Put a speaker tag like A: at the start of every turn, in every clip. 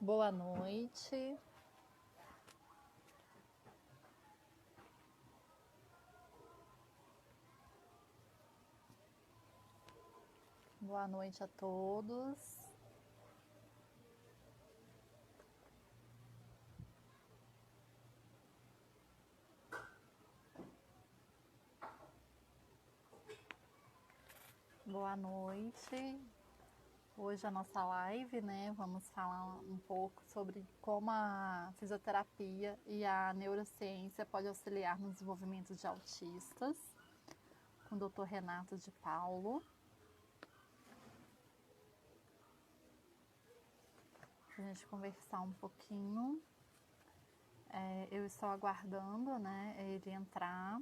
A: Boa noite. Boa noite a todos. Boa noite. Hoje a nossa live, né? Vamos falar um pouco sobre como a fisioterapia e a neurociência pode auxiliar no desenvolvimento de autistas, com o Dr. Renato de Paulo. Pra gente conversar um pouquinho. Eu estou aguardando, né, ele entrar.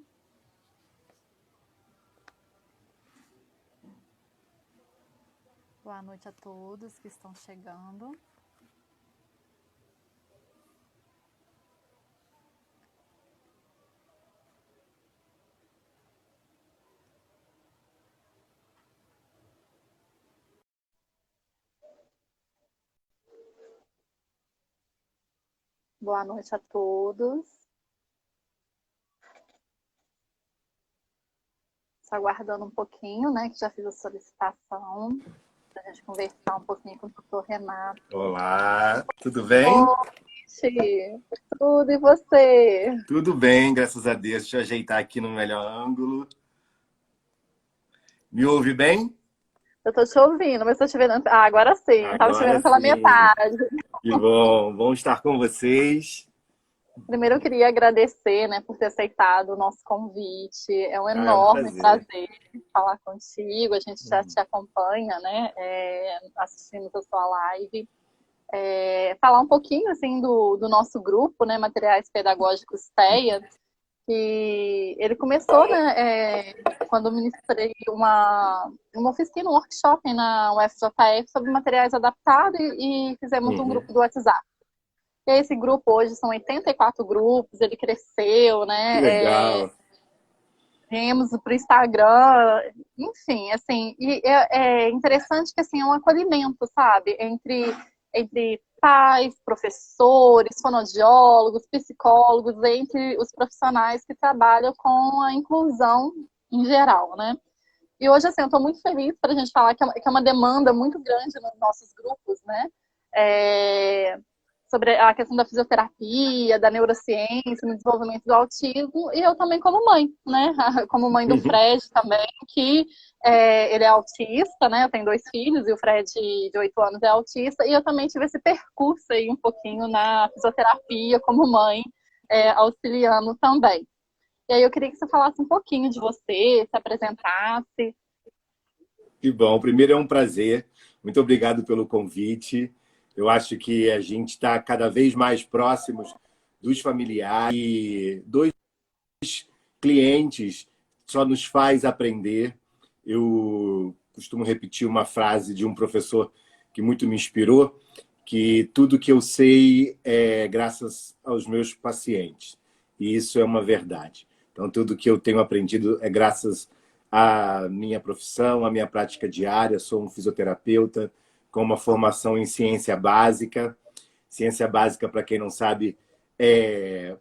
A: Boa noite a todos que estão chegando. Boa noite a todos. Estou aguardando um pouquinho, né, que já fiz a solicitação, para a gente conversar um pouquinho com o doutor Renato.
B: Olá, tudo bem?
A: Oi, tudo, e você?
B: Tudo bem, graças a Deus. Deixa eu ajeitar aqui no melhor ângulo. Me ouve bem?
A: Eu estou te ouvindo, mas estou te vendo... Ah, agora sim, estava te vendo pela
B: sim.
A: metade.
B: Que bom estar com vocês.
A: Primeiro eu queria agradecer, né, por ter aceitado o nosso convite. É um
B: É um
A: enorme
B: prazer
A: falar contigo. A gente já te acompanha, né, assistimos a sua live. Falar um pouquinho, assim, do nosso grupo, né, Materiais Pedagógicos TEA, que ele começou, né, quando eu ministrei uma oficina, um workshop na UFJF sobre materiais adaptados e fizemos um grupo do WhatsApp. E esse grupo hoje são 84 grupos, ele cresceu, né?
B: Que legal.
A: Viemos para o Instagram, enfim, assim, e é interessante que assim, é um acolhimento, sabe? Entre pais, professores, fonoaudiólogos, psicólogos, entre os profissionais que trabalham com a inclusão em geral, né? E hoje, assim, eu estou muito feliz para a gente falar que é uma demanda muito grande nos nossos grupos, né? Sobre a questão da fisioterapia, da neurociência, no desenvolvimento do autismo, e eu também como mãe, né? Como mãe do Fred também, que ele é autista, né? Eu tenho 2 filhos e o Fred, de 8 anos, é autista, e eu também tive esse percurso aí um pouquinho na fisioterapia como mãe, auxiliando também. E aí eu queria que você falasse um pouquinho de você, se apresentasse.
B: Que bom. Primeiro é um prazer. Muito obrigado pelo convite. Eu acho que a gente está cada vez mais próximos dos familiares e dos clientes. Só nos faz aprender. Eu costumo repetir uma frase de um professor que muito me inspirou, que tudo que eu sei é graças aos meus pacientes. E isso é uma verdade. Então, tudo que eu tenho aprendido é graças à minha profissão, à minha prática diária. Sou um fisioterapeuta com uma formação em ciência básica. Ciência básica, para quem não sabe, é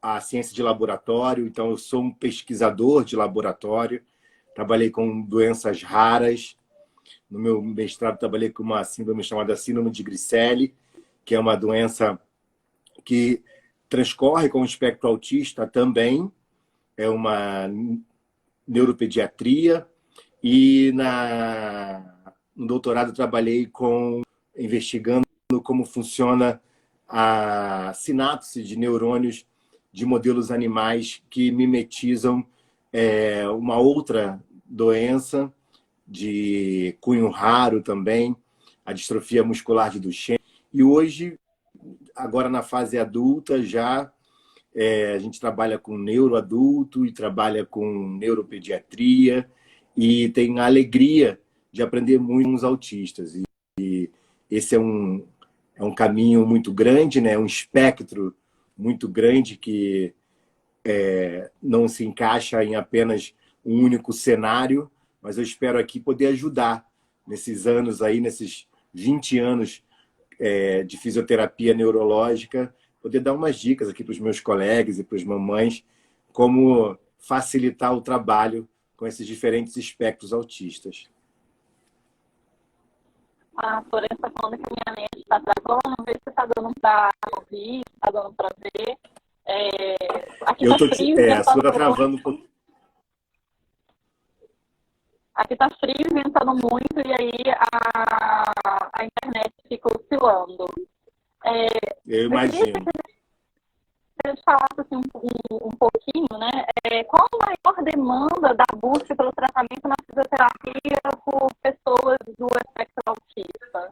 B: a ciência de laboratório. Então, eu sou um pesquisador de laboratório. Trabalhei com doenças raras. No meu mestrado, trabalhei com uma síndrome chamada síndrome de Griscelli, que é uma doença que transcorre com o espectro autista também. É uma neuropediatria. E no doutorado, trabalhei investigando como funciona a sinapse de neurônios de modelos animais que mimetizam uma outra doença de cunho raro também, a distrofia muscular de Duchenne. E hoje, agora na fase adulta, já a gente trabalha com neuroadulto e trabalha com neuropediatria e tem a alegria de aprender muito com os autistas. E esse é um caminho muito grande, né? Um espectro muito grande que não se encaixa em apenas um único cenário, mas eu espero aqui poder ajudar nesses anos aí, nesses 20 anos de fisioterapia neurológica, poder dar umas dicas aqui para os meus colegas e para as mamães como facilitar o trabalho com esses diferentes espectros autistas.
A: A Floresta está falando que a minha net está travando, não sei se está dando para ouvir, se está dando para ver. Aqui está frio,
B: a sua está travando um pouquinho.
A: Aqui está frio, ventando muito, e aí a internet fica oscilando.
B: Eu imagino.
A: Se eu te falasse assim, um pouquinho, né? Qual a maior demanda da busca pelo tratamento na fisioterapia por pessoas do espectro autista?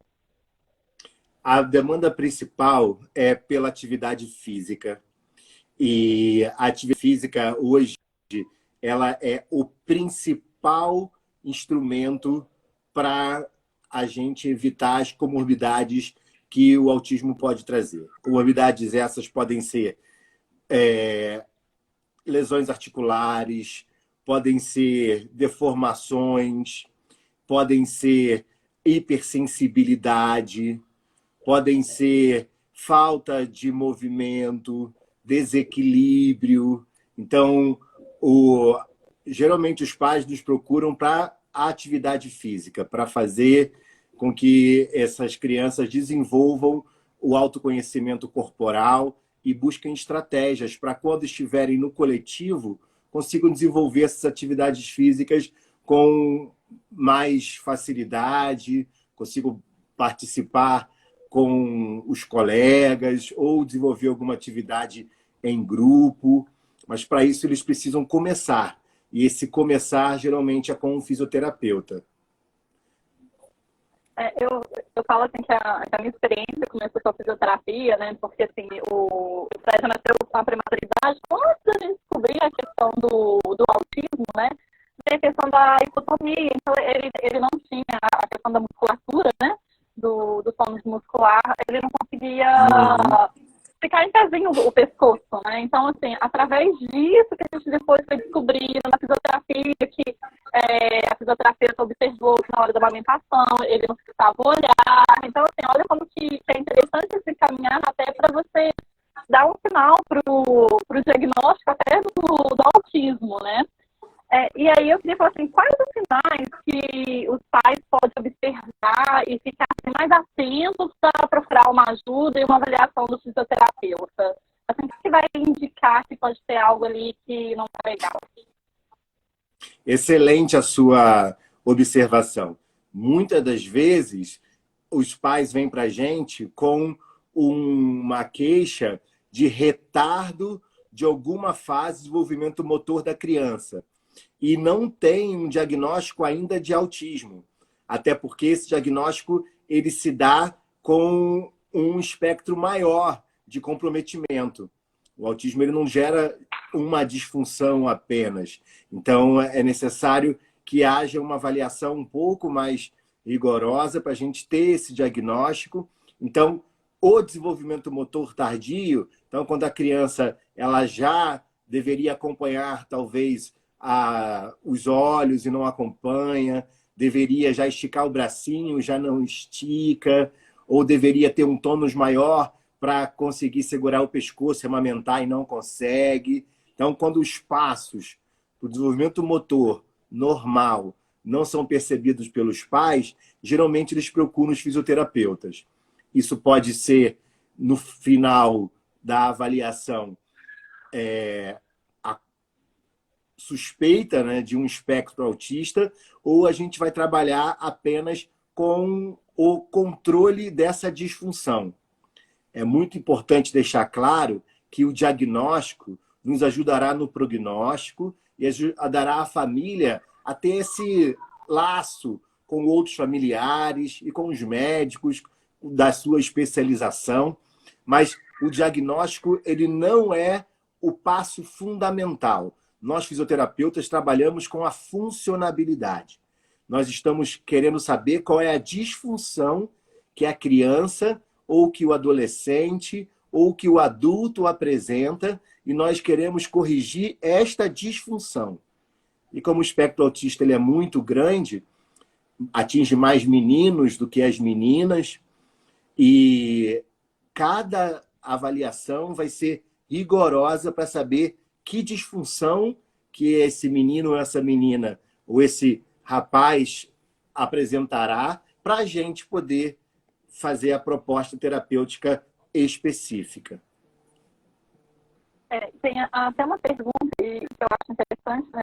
B: A demanda principal é pela atividade física. E a atividade física hoje, ela é o principal instrumento para a gente evitar as comorbidades que o autismo pode trazer. Comorbidades essas podem ser lesões articulares, podem ser deformações, podem ser hipersensibilidade, podem ser falta de movimento, desequilíbrio. Então, geralmente os pais nos procuram para a atividade física, para fazer com que essas crianças desenvolvam o autoconhecimento corporal e busquem estratégias para, quando estiverem no coletivo, consigam desenvolver essas atividades físicas com mais facilidade, consigam participar com os colegas ou desenvolver alguma atividade em grupo. Mas, para isso, eles precisam começar. E esse começar, geralmente, é com um fisioterapeuta.
A: Eu falo assim que a minha experiência começou com a fisioterapia, né? Porque assim, o Fred nasceu com a prematuridade. Antes da gente descobrir a questão do autismo, né? Tem a questão da hipotomia. Então, ele não tinha a questão da musculatura, né? Do tônus muscular. Ele não conseguia ficar em pezinho o pescoço, né? Então, assim, através disso que a gente depois foi descobrindo na fisioterapia, que a fisioterapeuta observou que na hora da amamentação ele não fixava o olhar. Então, assim, olha como que é interessante esse caminhar até para você dar um sinal para o diagnóstico até do autismo, né? E aí eu queria falar assim, quais os sinais que os pais podem observar e ficar assim, mais atentos para procurar uma ajuda e uma avaliação do fisioterapeuta? Assim, o que vai indicar que pode ter algo ali que não está legal?
B: Excelente a sua observação. Muitas das vezes, os pais vêm para a gente com uma queixa de retardo de alguma fase de desenvolvimento motor da criança e não tem um diagnóstico ainda de autismo, até porque esse diagnóstico ele se dá com um espectro maior de comprometimento. O autismo ele não gera uma disfunção apenas. Então, é necessário que haja uma avaliação um pouco mais rigorosa para a gente ter esse diagnóstico. Então, o desenvolvimento motor tardio, então, quando a criança ela já deveria acompanhar, talvez, os olhos e não acompanha, deveria já esticar o bracinho, já não estica, ou deveria ter um tônus maior para conseguir segurar o pescoço, amamentar e não consegue. Então, quando os passos para o desenvolvimento motor normal não são percebidos pelos pais, geralmente eles procuram os fisioterapeutas. Isso pode ser, no final da avaliação, a suspeita, né, de um espectro autista, ou a gente vai trabalhar apenas com o controle dessa disfunção. É muito importante deixar claro que o diagnóstico nos ajudará no prognóstico e ajudará a família a ter esse laço com outros familiares e com os médicos da sua especialização. Mas o diagnóstico ele não é o passo fundamental. Nós, fisioterapeutas, trabalhamos com a funcionabilidade. Nós estamos querendo saber qual é a disfunção que a criança ou que o adolescente ou que o adulto apresenta e nós queremos corrigir esta disfunção. E como o espectro autista ele é muito grande, atinge mais meninos do que as meninas, E cada avaliação vai ser rigorosa para saber que disfunção que esse menino ou essa menina ou esse rapaz apresentará para a gente poder fazer a proposta terapêutica específica.
A: Tem até uma pergunta que eu acho interessante, né?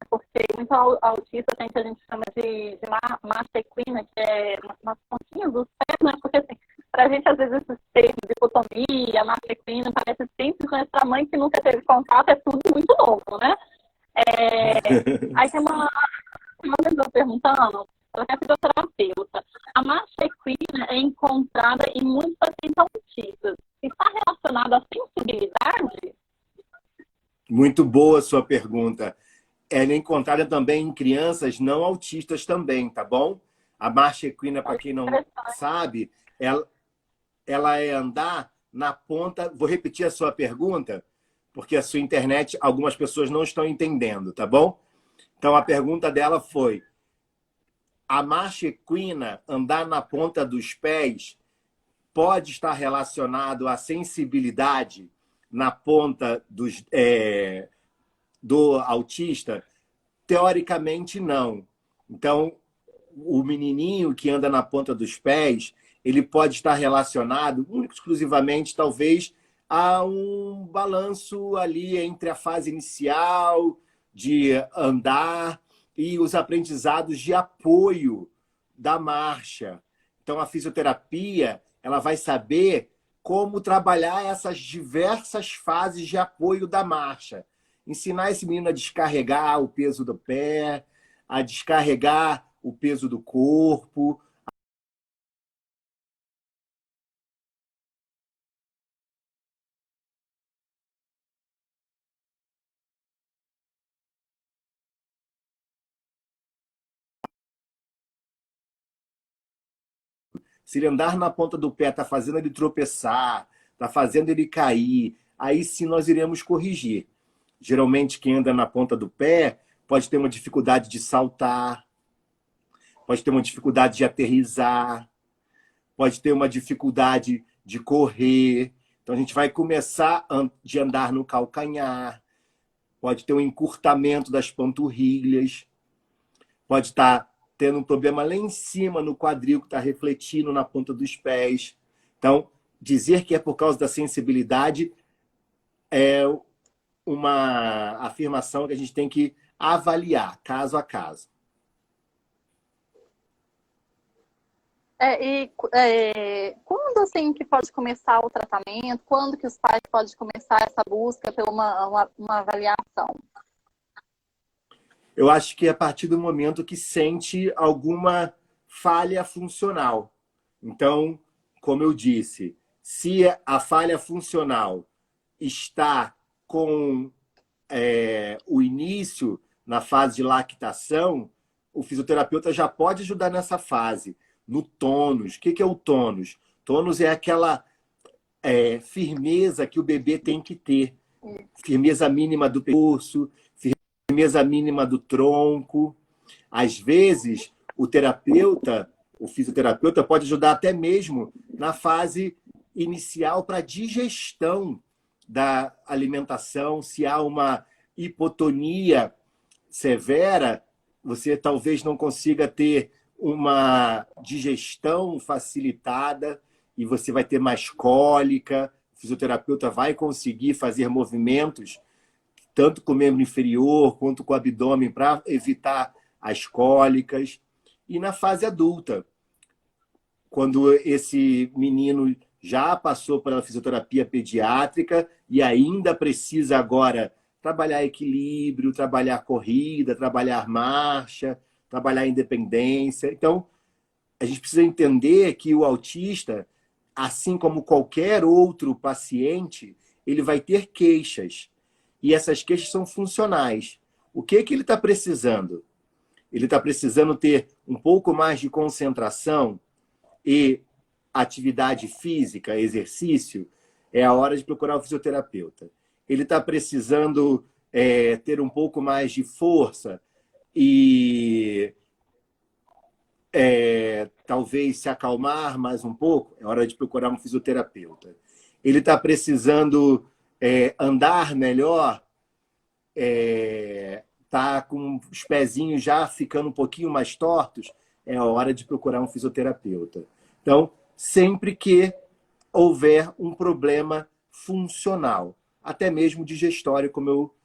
A: Porque muito autista tem o que a gente chama de marcha equina, que é umas pontinhas dos pés, né? Porque assim, pra gente, às vezes, esses termos de dicotomia, marcha equina, parece simples, mas pra mãe que nunca teve contato é tudo muito novo, né? Aí tem uma pessoa perguntando, ela é fisioterapeuta. A marcha equina é encontrada em muitos pacientes autistas. Está relacionada à sensibilidade?
B: Muito boa a sua pergunta. Ela é encontrada também em crianças não autistas também, tá bom? A marcha equina, para quem não sabe, ela é andar na ponta... Vou repetir a sua pergunta, porque a sua internet, algumas pessoas não estão entendendo, tá bom? Então, a pergunta dela foi: a marcha equina, andar na ponta dos pés, pode estar relacionado à sensibilidade na ponta do autista? Teoricamente, não. Então, o menininho que anda na ponta dos pés, ele pode estar relacionado, único exclusivamente, talvez, a um balanço ali entre a fase inicial de andar e os aprendizados de apoio da marcha. Então, a fisioterapia, ela vai saber como trabalhar essas diversas fases de apoio da marcha. Ensinar esse menino a descarregar o peso do pé, a descarregar o peso do corpo. Se ele andar na ponta do pé, está fazendo ele tropeçar, está fazendo ele cair, aí sim nós iremos corrigir. Geralmente, quem anda na ponta do pé pode ter uma dificuldade de saltar, pode ter uma dificuldade de aterrissar, pode ter uma dificuldade de correr. Então, a gente vai começar de andar no calcanhar, pode ter um encurtamento das panturrilhas, pode estar tendo um problema lá em cima no quadril, que está refletindo na ponta dos pés. Então, dizer que é por causa da sensibilidade é uma afirmação que a gente tem que avaliar, caso a caso.
A: Quando assim que pode começar o tratamento? Quando que os pais podem começar essa busca por uma avaliação?
B: Eu acho que é a partir do momento que sente alguma falha funcional. Então, como eu disse, se a falha funcional está com o início na fase de lactação, o fisioterapeuta já pode ajudar nessa fase, no tônus. O que é o tônus? Tônus é aquela firmeza que o bebê tem que ter. Firmeza mínima do pescoço, firmeza mínima do tronco. Às vezes, o fisioterapeuta pode ajudar até mesmo na fase inicial para digestão da alimentação. Se há uma hipotonia severa, você talvez não consiga ter uma digestão facilitada e você vai ter mais cólica. O fisioterapeuta vai conseguir fazer movimentos tanto com o membro inferior quanto com o abdômen para evitar as cólicas. E na fase adulta, quando esse menino já passou pela fisioterapia pediátrica e ainda precisa agora trabalhar equilíbrio, trabalhar corrida, trabalhar marcha, trabalhar independência. Então, a gente precisa entender que o autista, assim como qualquer outro paciente, ele vai ter queixas. E essas queixas são funcionais. O que ele está precisando? Ele está precisando ter um pouco mais de concentração e atividade física, exercício. É a hora de procurar o fisioterapeuta. Ele está precisando ter um pouco mais de força e talvez se acalmar mais um pouco, é hora de procurar um fisioterapeuta. Ele está precisando andar melhor, está com os pezinhos já ficando um pouquinho mais tortos, é hora de procurar um fisioterapeuta. Então, sempre que houver um problema funcional, até mesmo digestório, como eu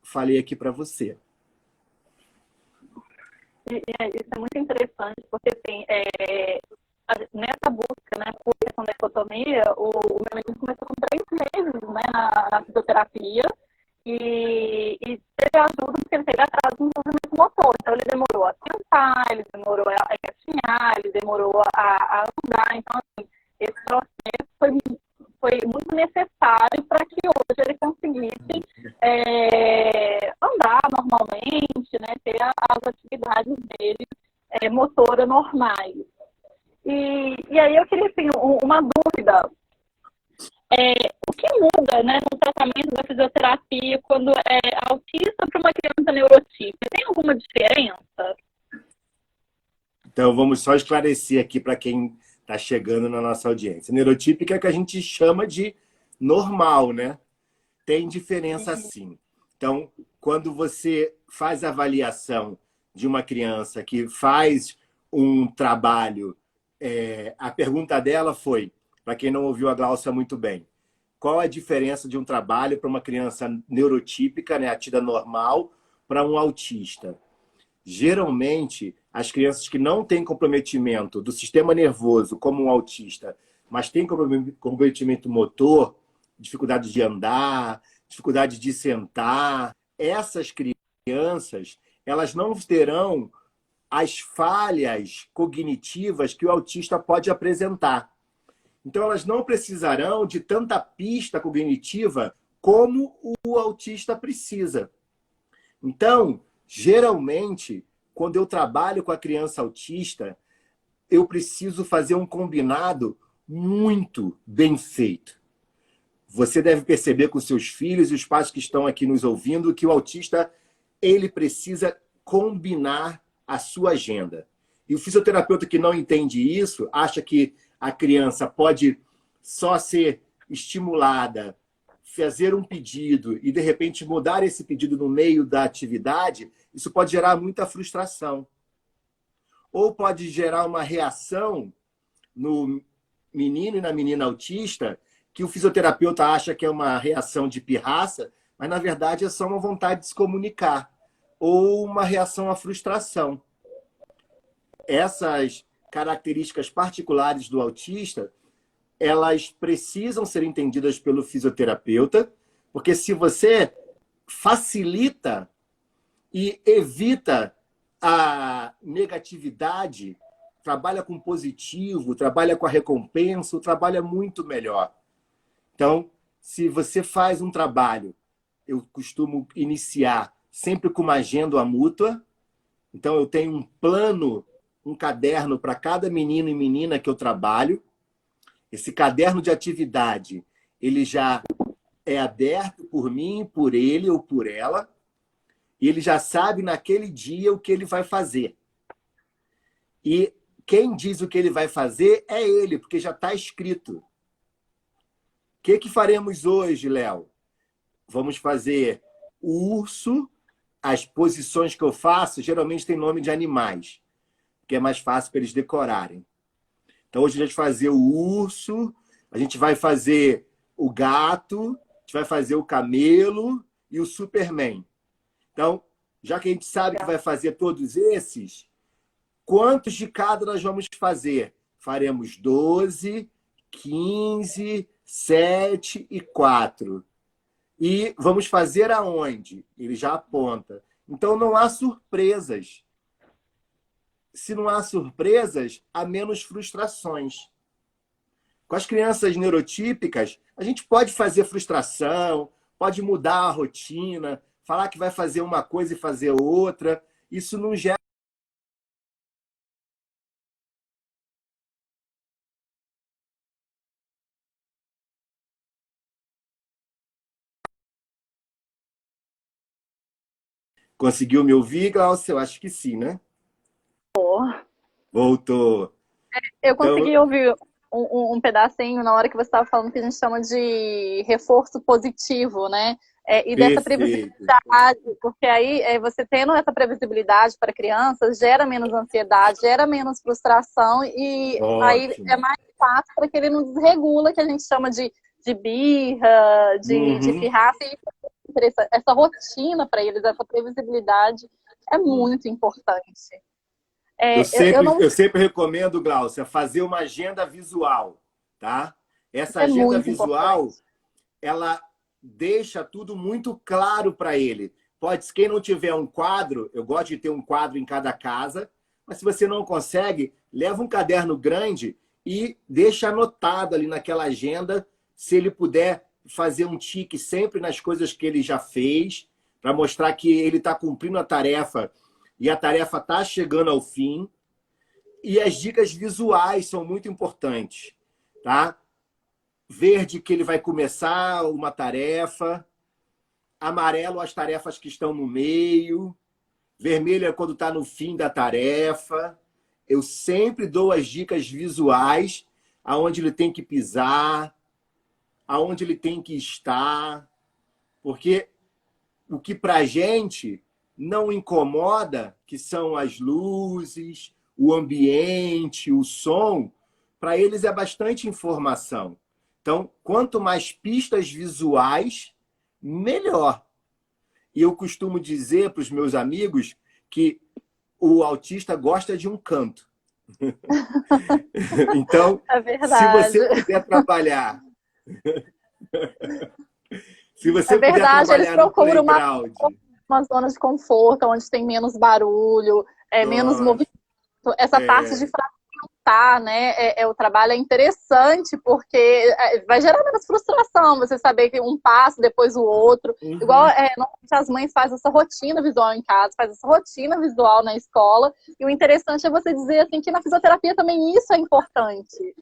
B: falei aqui para você.
A: Isso é muito interessante, porque assim, nessa busca, né, por questão da dicotomia, o meu menino começou com 3 meses, né, na fisioterapia, e teve ajuda porque ele teve atraso no desenvolvimento motor. Então, ele demorou a sentar, ele demorou a engatinhar, ele demorou a andar. Então, assim, esse processo foi muito necessário para que hoje ele conseguisse andar normalmente, né, ter as atividades dele motoras normais. E aí eu queria, assim, uma dúvida. O que muda, né, no tratamento da fisioterapia quando é autista para uma criança neurotípica? Tem alguma diferença?
B: Então, vamos só esclarecer aqui para quem está chegando na nossa audiência. Neurotípica é o que a gente chama de normal, né? Tem diferença sim. Então, quando você faz a avaliação de uma criança que faz um trabalho, a pergunta dela foi, para quem não ouviu a Gláucia muito bem, qual a diferença de um trabalho para uma criança neurotípica, né, atida normal, para um autista? Geralmente, as crianças que não têm comprometimento do sistema nervoso, como um autista, mas têm comprometimento motor, dificuldade de andar, dificuldade de sentar, essas crianças, elas não terão as falhas cognitivas que o autista pode apresentar. Então, elas não precisarão de tanta pista cognitiva como o autista precisa. Então, geralmente, quando eu trabalho com a criança autista, eu preciso fazer um combinado muito bem feito. Você deve perceber com seus filhos e os pais que estão aqui nos ouvindo que o autista, ele precisa combinar a sua agenda. E o fisioterapeuta que não entende isso, acha que a criança pode só ser estimulada, fazer um pedido e, de repente, mudar esse pedido no meio da atividade, isso pode gerar muita frustração. Ou pode gerar uma reação no menino e na menina autista que o fisioterapeuta acha que é uma reação de pirraça, mas, na verdade, é só uma vontade de se comunicar ou uma reação à frustração. Essas características particulares do autista, elas precisam ser entendidas pelo fisioterapeuta, porque se você facilita e evita a negatividade, trabalha com positivo, trabalha com a recompensa, o trabalho é muito melhor. Então, se você faz um trabalho, eu costumo iniciar sempre com uma agenda mútua. Então, eu tenho um plano, um caderno para cada menino e menina que eu trabalho. Esse caderno de atividade, ele já é aberto por mim, por ele ou por ela, e ele já sabe naquele dia o que ele vai fazer. E quem diz o que ele vai fazer é ele, porque já está escrito. O que faremos hoje, Léo? Vamos fazer o urso. As posições que eu faço geralmente tem nome de animais, porque é mais fácil para eles decorarem. Então, hoje a gente vai fazer o urso, a gente vai fazer o gato, a gente vai fazer o camelo e o Superman. Então, já que a gente sabe que vai fazer todos esses, quantos de cada nós vamos fazer? Faremos 12, 15, 7 e 4. E vamos fazer aonde? Ele já aponta. Então, não há surpresas. Se não há surpresas, há menos frustrações. Com as crianças neurotípicas, a gente pode fazer frustração, pode mudar a rotina, falar que vai fazer uma coisa e fazer outra. Isso não gera. Conseguiu me ouvir, Glaucia? Eu acho que sim, né? Voltou.
A: Eu
B: Então,
A: consegui ouvir um pedacinho na hora que você estava falando que a gente chama de reforço positivo, né? E dessa
B: perfeito.
A: previsibilidade, porque aí você tendo essa previsibilidade para crianças gera menos ansiedade, gera menos frustração e aí é
B: Ótimo.
A: mais fácil para que ele não desregula, que a gente chama de birra, de
B: Uhum.
A: pirraça, e essa rotina para eles, essa previsibilidade é muito importante. Eu não
B: Eu sempre recomendo, Glaucia, fazer uma agenda visual, tá? Essa
A: é
B: agenda
A: muito importante.
B: visual, ela deixa tudo muito claro para ele. Pode, se quem não tiver um quadro, eu gosto de ter um quadro em cada casa, mas se você não consegue, leva um caderno grande e deixa anotado ali naquela agenda, se ele puder fazer um tique sempre nas coisas que ele já fez, para mostrar que ele está cumprindo a tarefa e a tarefa está chegando ao fim. E as dicas visuais são muito importantes, tá? Verde, que ele vai começar uma tarefa. Amarelo, as tarefas que estão no meio. Vermelho é quando está no fim da tarefa. Eu sempre dou as dicas visuais, aonde ele tem que pisar, aonde ele tem que estar, porque o que para a gente não incomoda, que são as luzes, o ambiente, o som, para eles é bastante informação. Então, quanto mais pistas visuais, melhor. E eu costumo dizer para os meus amigos que o autista gosta de um canto. Então,
A: É
B: se
A: verdade.
B: você puder trabalhar, se
A: É
B: você puder
A: verdade, eles
B: trabalhar no
A: procuram
B: playground,
A: uma zona de conforto, onde tem menos barulho, menos
B: nossa,
A: movimento. Essa parte de
B: é,
A: fragmentar, né, o trabalho é interessante, porque vai gerar menos frustração, você saber que um passo, depois o outro. Igual,
B: uhum,
A: normalmente as mães fazem essa rotina visual em casa, fazem essa rotina visual na escola, e o interessante é você dizer assim, que na fisioterapia também isso é importante.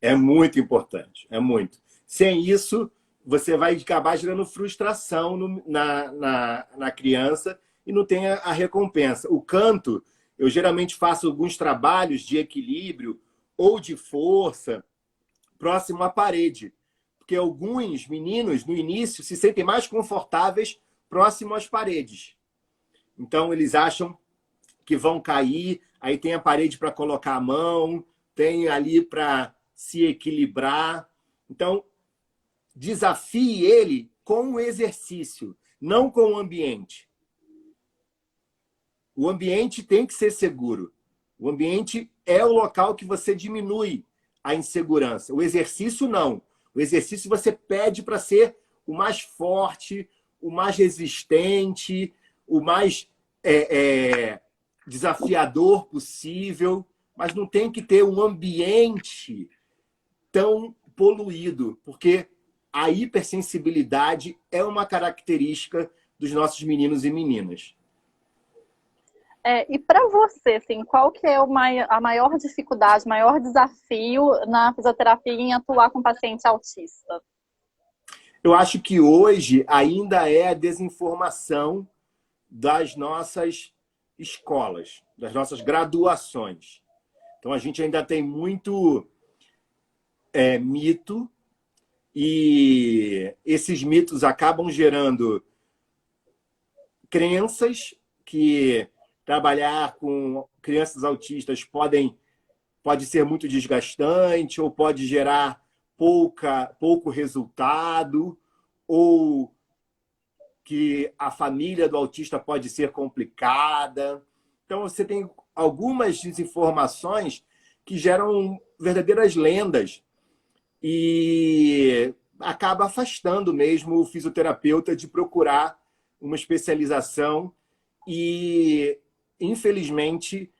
B: é muito importante, é muito. Sem isso, você vai acabar gerando frustração na criança e não tem a recompensa. O canto, eu geralmente faço alguns trabalhos de equilíbrio ou de força próximo à parede, porque alguns meninos, no início, se sentem mais confortáveis próximo às paredes. Então, eles acham que vão cair, aí tem a parede para colocar a mão, tem ali para se equilibrar. Então, desafie ele com o exercício, não com o ambiente. O ambiente tem que ser seguro. O ambiente é o local que você diminui a insegurança. O exercício, não. O exercício você pede para ser o mais forte, o mais resistente, o mais desafiador possível, mas não tem que ter um ambiente tão poluído, porque a hipersensibilidade é uma característica dos nossos meninos e meninas.
A: E para você, assim, qual que é a maior dificuldade, o maior desafio na fisioterapia em atuar com paciente autista?
B: Eu acho que hoje ainda é a desinformação das nossas escolas, das nossas graduações. Então a gente ainda tem muito mito e esses mitos acabam gerando crenças que trabalhar com crianças autistas pode ser muito desgastante ou pode gerar pouco resultado, ou que a família do autista pode ser complicada. Então, você tem algumas desinformações que geram verdadeiras lendas e acaba afastando mesmo o fisioterapeuta de procurar uma especialização e, infelizmente,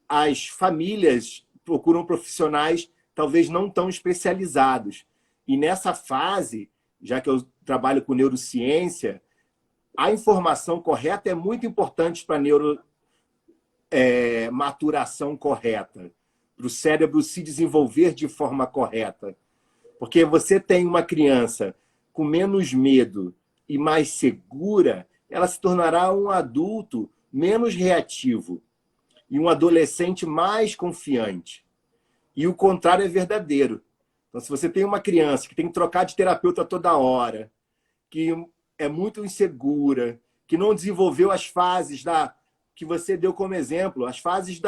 B: as famílias procuram profissionais talvez não tão especializados. E nessa fase, já que eu trabalho com neurociência, a informação correta é muito importante para a neuromaturação correta, para o cérebro se desenvolver de forma correta. Porque você tem uma criança com menos medo e mais segura, ela se tornará um adulto menos reativo. e um adolescente mais confiante. E o contrário é verdadeiro. Então, se você tem uma criança que tem que trocar de terapeuta toda hora, que é muito insegura, que não desenvolveu as fases que você deu como exemplo, as fases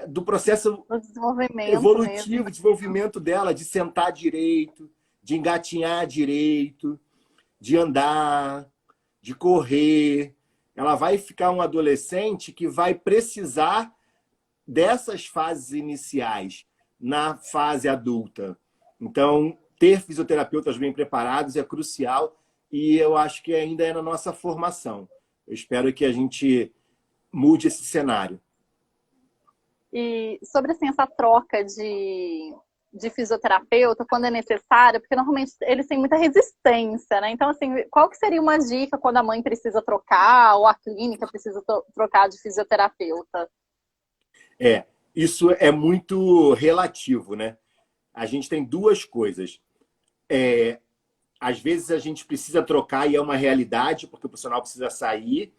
B: do processo
A: O desenvolvimento
B: evolutivo,
A: mesmo.
B: desenvolvimento dela, de sentar direito, de engatinhar direito, de andar, de correr. Ela vai ficar um adolescente que vai precisar dessas fases iniciais na fase adulta. Então, ter fisioterapeutas bem preparados é crucial e eu acho que ainda é na nossa formação. Eu espero que a gente mude esse cenário.
A: E sobre assim, essa troca de fisioterapeuta, quando é necessário, porque normalmente eles têm muita resistência, né? Então, assim, qual que seria uma dica quando a mãe precisa trocar ou a clínica precisa trocar de fisioterapeuta?
B: Isso é muito relativo, né? A gente tem duas coisas. Às vezes a gente precisa trocar e é uma realidade, porque o profissional precisa sair,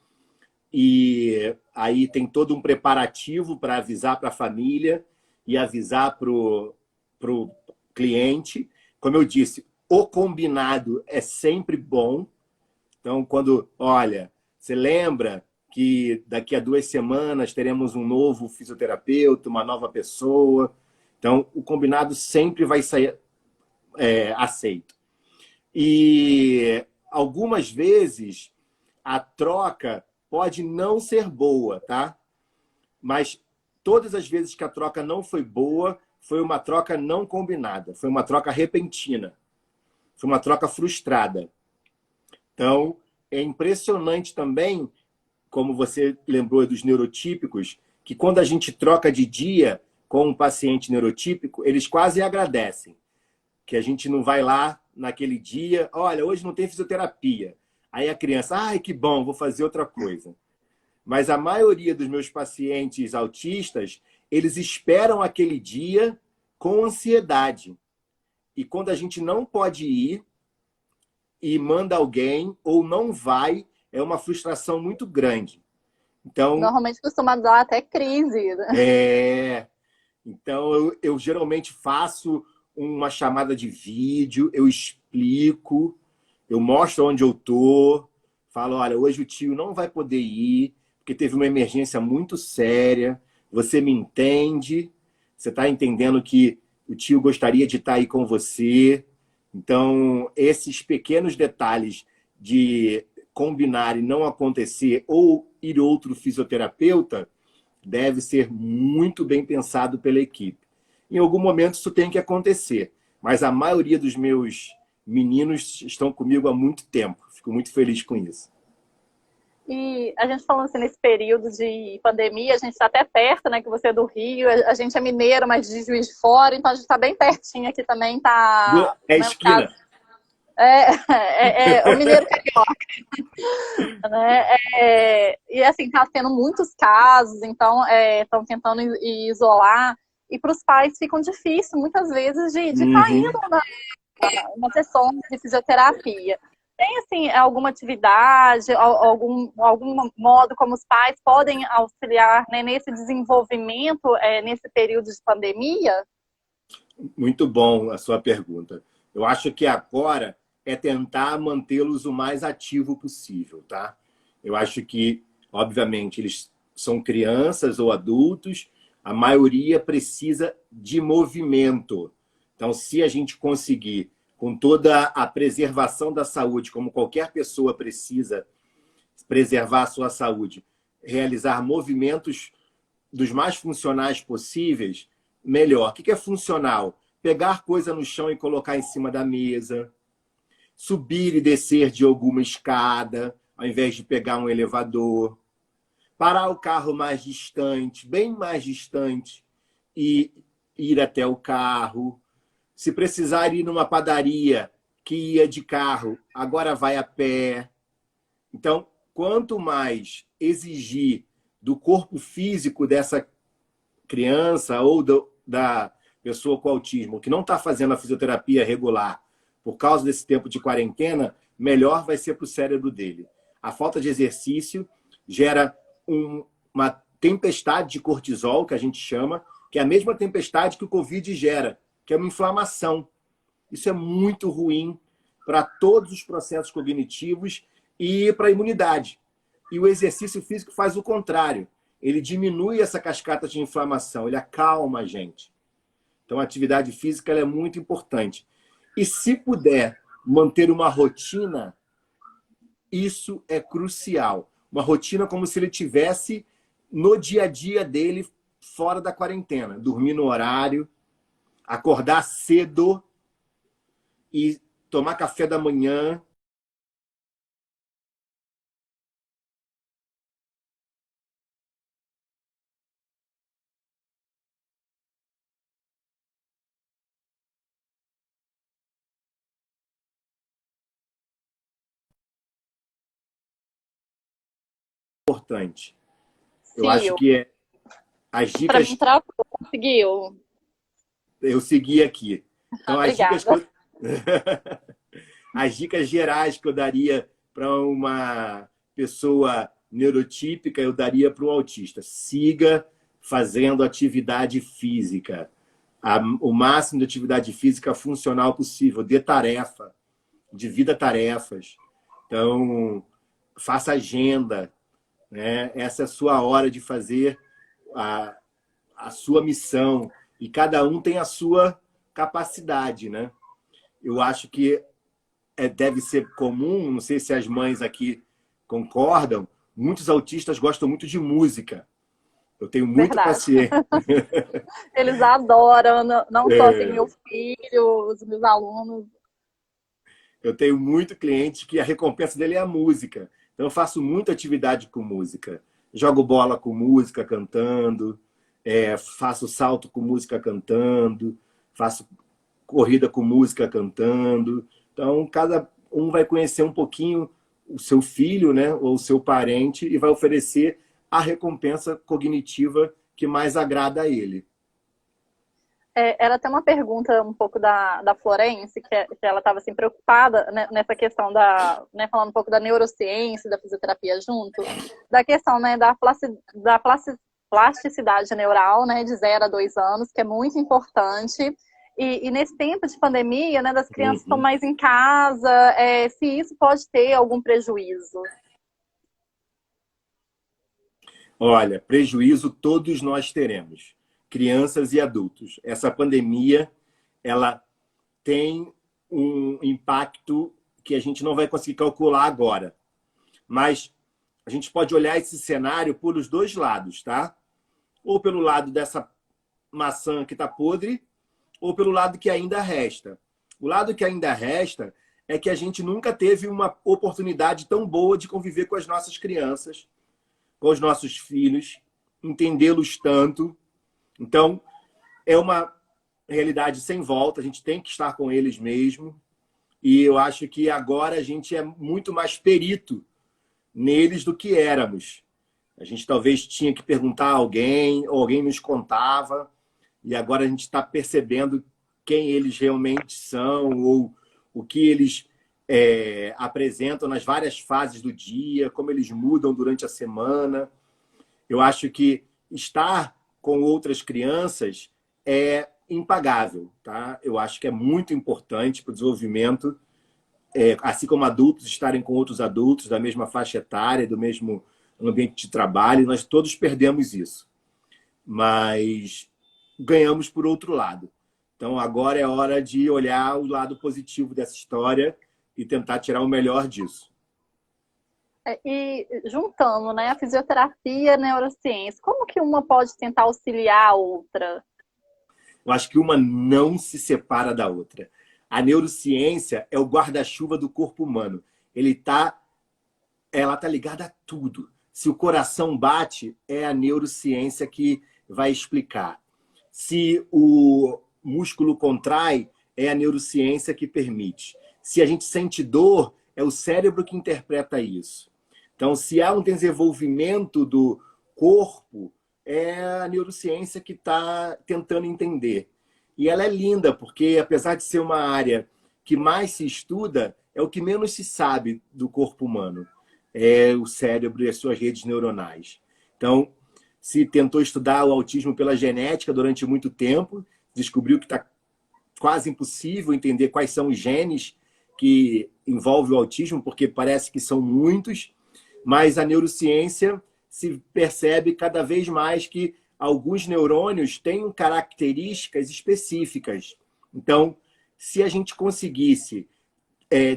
B: e aí tem todo um preparativo para avisar para a família e avisar para o cliente. Como eu disse, o combinado é sempre bom. Então, olha, você lembra que daqui a 2 semanas teremos um novo fisioterapeuta, uma nova pessoa. Então, o combinado sempre vai sair aceito. E algumas vezes a troca pode não ser boa, tá? Mas todas as vezes que a troca não foi boa, foi uma troca não combinada, foi uma troca repentina, foi uma troca frustrada. Então, é impressionante também, como você lembrou dos neurotípicos, que quando a gente troca de dia com um paciente neurotípico, eles quase agradecem. Que a gente não vai lá naquele dia, olha, hoje não tem fisioterapia. Aí a criança, ai, que bom, vou fazer outra coisa. Mas a maioria dos meus pacientes autistas, eles esperam aquele dia com ansiedade. E quando a gente não pode ir e manda alguém ou não vai, é uma frustração muito grande. Então,
A: Normalmente costuma dar até crise, né?
B: Então eu geralmente faço uma chamada de vídeo, eu explico, eu mostro onde eu tô, falo, olha, hoje o tio não vai poder ir, porque teve uma emergência muito séria, você me entende, você está entendendo que o tio gostaria de estar aí com você. Então, esses pequenos detalhes de combinar e não acontecer, ou ir outro fisioterapeuta, deve ser muito bem pensado pela equipe. Em algum momento isso tem que acontecer, mas a maioria dos meus meninos estão comigo há muito tempo. Fico muito feliz com isso.
A: E a gente falando assim, nesse período de pandemia, a gente está até perto, né? Que você é do Rio, a gente é mineiro, mas de Juiz de Fora, então a gente está bem pertinho aqui também, tá...
B: É
A: Né, no caso,
B: esquina.
A: o mineiro carioca, né? E assim, tá tendo muitos casos, então estão tentando isolar, e para os pais ficam difícil, muitas vezes, de estar indo na sessão de fisioterapia. Tem, assim, alguma atividade, algum modo como os pais podem auxiliar, né, nesse desenvolvimento, nesse período de pandemia?
B: Muito bom a sua pergunta. Eu acho que agora é tentar mantê-los o mais ativo possível, tá? Eu acho que, obviamente, eles são crianças ou adultos, a maioria precisa de movimento. Então, se a gente conseguir, com toda a preservação da saúde, como qualquer pessoa precisa preservar a sua saúde, realizar movimentos dos mais funcionais possíveis, melhor. O que é funcional? Pegar coisa no chão e colocar em cima da mesa, subir e descer de alguma escada, ao invés de pegar um elevador, parar o carro mais distante, bem mais distante, e ir até o carro. Se precisar ir numa padaria que ia de carro, agora vai a pé. Então, quanto mais exigir do corpo físico dessa criança ou da pessoa com autismo que não está fazendo a fisioterapia regular por causa desse tempo de quarentena, melhor vai ser para o cérebro dele. A falta de exercício gera uma tempestade de cortisol, que a gente chama, que é a mesma tempestade que o Covid gera, que é uma inflamação. Isso é muito ruim para todos os processos cognitivos e para a imunidade. E o exercício físico faz o contrário. Ele diminui essa cascata de inflamação, ele acalma a gente. Então, a atividade física ela é muito importante. E se puder manter uma rotina, isso é crucial. Uma rotina como se ele tivesse no dia a dia dele, fora da quarentena. Dormir no horário, acordar cedo e tomar café da manhã. Importante. Eu acho que as
A: Para mim,
B: dicas...
A: travou, conseguiu.
B: Eu segui aqui. Então, as dicas que
A: Obrigada.
B: eu... As dicas gerais que eu daria para uma pessoa neurotípica, eu daria para um autista. Siga fazendo atividade física. O máximo de atividade física funcional possível. Dê tarefa. Divida tarefas. Então, faça agenda. Né? Essa é a sua hora de fazer a sua missão. E cada um tem a sua capacidade, né? Eu acho que deve ser comum, não sei se as mães aqui concordam, muitos autistas gostam muito de música. Eu tenho muita
A: Verdade.
B: paciência.
A: Eles adoram, não só assim, meu filho, os meus alunos.
B: Eu tenho muito cliente que a recompensa dele é a música. Então eu faço muita atividade com música. Jogo bola com música, cantando. Faço salto com música, cantando. Faço corrida com música, cantando. Então, cada um vai conhecer um pouquinho o seu filho, né, ou o seu parente e vai oferecer a recompensa cognitiva que mais agrada a ele.
A: Era até uma pergunta um pouco da Florence, que ela estava assim, preocupada, né, nessa questão né, falando um pouco da neurociência, da fisioterapia junto, da questão, né, da plasticidade neural, né, de 0 a 2 anos, que é muito importante. E nesse tempo de pandemia, né, das crianças estão mais em casa, se isso pode ter algum prejuízo?
B: Olha, prejuízo todos nós teremos, crianças e adultos. Essa pandemia, ela tem um impacto que a gente não vai conseguir calcular agora. Mas a gente pode olhar esse cenário por os dois lados, tá? Ou pelo lado dessa maçã que está podre, ou pelo lado que ainda resta. O lado que ainda resta é que a gente nunca teve uma oportunidade tão boa de conviver com as nossas crianças, com os nossos filhos, entendê-los tanto. Então, é uma realidade sem volta, a gente tem que estar com eles mesmo. E eu acho que agora a gente é muito mais perito neles do que éramos. A gente talvez tinha que perguntar a alguém, ou alguém nos contava, e agora a gente está percebendo quem eles realmente são, ou o que eles apresentam nas várias fases do dia, como eles mudam durante a semana. Eu acho que estar com outras crianças é impagável, tá? Eu acho que é muito importante para o desenvolvimento, assim como adultos estarem com outros adultos da mesma faixa etária, do mesmo ambiente de trabalho, nós todos perdemos isso. Mas ganhamos por outro lado. Então, agora é hora de olhar o lado positivo dessa história e tentar tirar o melhor disso.
A: E juntando, né, a fisioterapia e a neurociência, como que uma pode tentar auxiliar a outra?
B: Eu acho que uma não se separa da outra. A neurociência é o guarda-chuva do corpo humano. Ela está ligada a tudo. Se o coração bate, é a neurociência que vai explicar. Se o músculo contrai, é a neurociência que permite. Se a gente sente dor, é o cérebro que interpreta isso. Então, se há um desenvolvimento do corpo, é a neurociência que está tentando entender. E ela é linda, porque apesar de ser uma área que mais se estuda, é o que menos se sabe do corpo humano. É o cérebro e as suas redes neuronais. Então, se tentou estudar o autismo pela genética durante muito tempo, descobriu que está quase impossível entender quais são os genes que envolvem o autismo, porque parece que são muitos, mas a neurociência se percebe cada vez mais que alguns neurônios têm características específicas. Então, se a gente conseguisse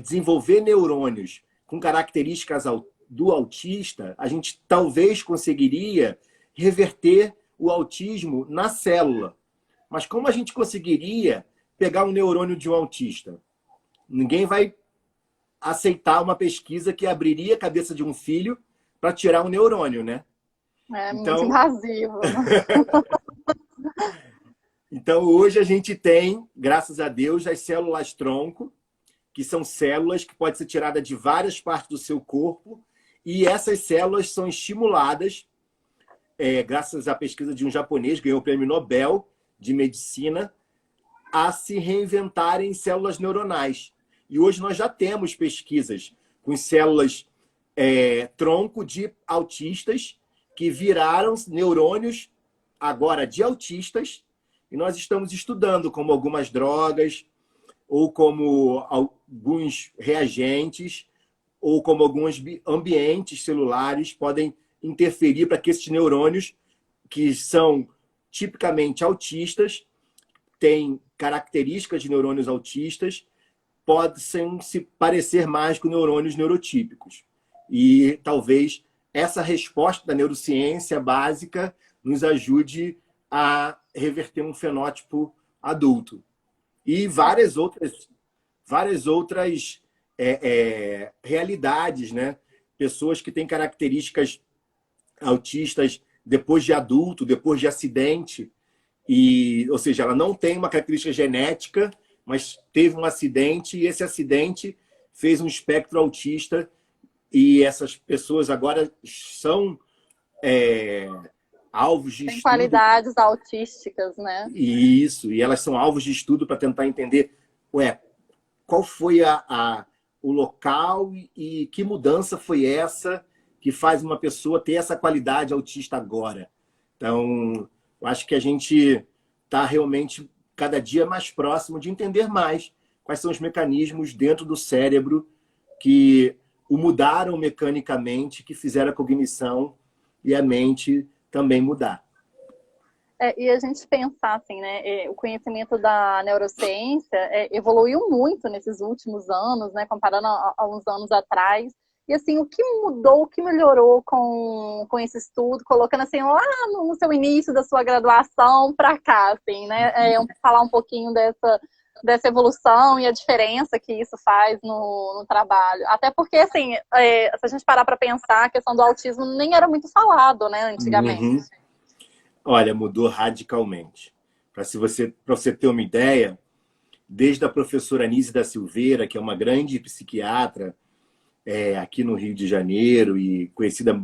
B: desenvolver neurônios com características do autista, a gente talvez conseguiria reverter o autismo na célula. Mas como a gente conseguiria pegar um neurônio de um autista? Ninguém vai aceitar uma pesquisa que abriria a cabeça de um filho para tirar um neurônio, né?
A: É muito invasivo.
B: Então, hoje a gente tem, graças a Deus, as células-tronco, que são células que podem ser tiradas de várias partes do seu corpo, e essas células são estimuladas, graças à pesquisa de um japonês, ganhou o prêmio Nobel de Medicina, a se reinventarem células neuronais. E hoje nós já temos pesquisas com células tronco de autistas que viraram neurônios agora de autistas, e nós estamos estudando como algumas drogas, ou como alguns reagentes, ou como alguns ambientes celulares podem interferir para que esses neurônios, que são tipicamente autistas, têm características de neurônios autistas, possam se parecer mais com neurônios neurotípicos. E talvez essa resposta da neurociência básica nos ajude a reverter um fenótipo adulto. E várias outras realidades, né? Pessoas que têm características autistas depois de adulto, depois de acidente, ou seja, ela não tem uma característica genética, mas teve um acidente, e esse acidente fez um espectro autista, e essas pessoas agora são alvos de
A: Tem
B: estudo.
A: qualidades autísticas, né?
B: Isso, e elas são alvos de estudo para tentar entender, qual foi o local e que mudança foi essa que faz uma pessoa ter essa qualidade autista agora. Então, eu acho que a gente está realmente cada dia mais próximo de entender mais quais são os mecanismos dentro do cérebro que o mudaram mecanicamente, que fizeram a cognição e a mente também mudar.
A: E a gente pensar assim, né? O conhecimento da neurociência evoluiu muito nesses últimos anos, né? Comparando a uns anos atrás. E assim, o que mudou, o que melhorou com esse estudo, colocando assim lá no seu início da sua graduação para cá, assim, né? Falar um pouquinho dessa evolução e a diferença que isso faz no trabalho. Até porque, assim, se a gente parar para pensar, a questão do autismo nem era muito falado, né, antigamente.
B: Uhum. Olha, mudou radicalmente. Para você ter uma ideia, desde a professora Anísia da Silveira, que é uma grande psiquiatra aqui no Rio de Janeiro e conhecida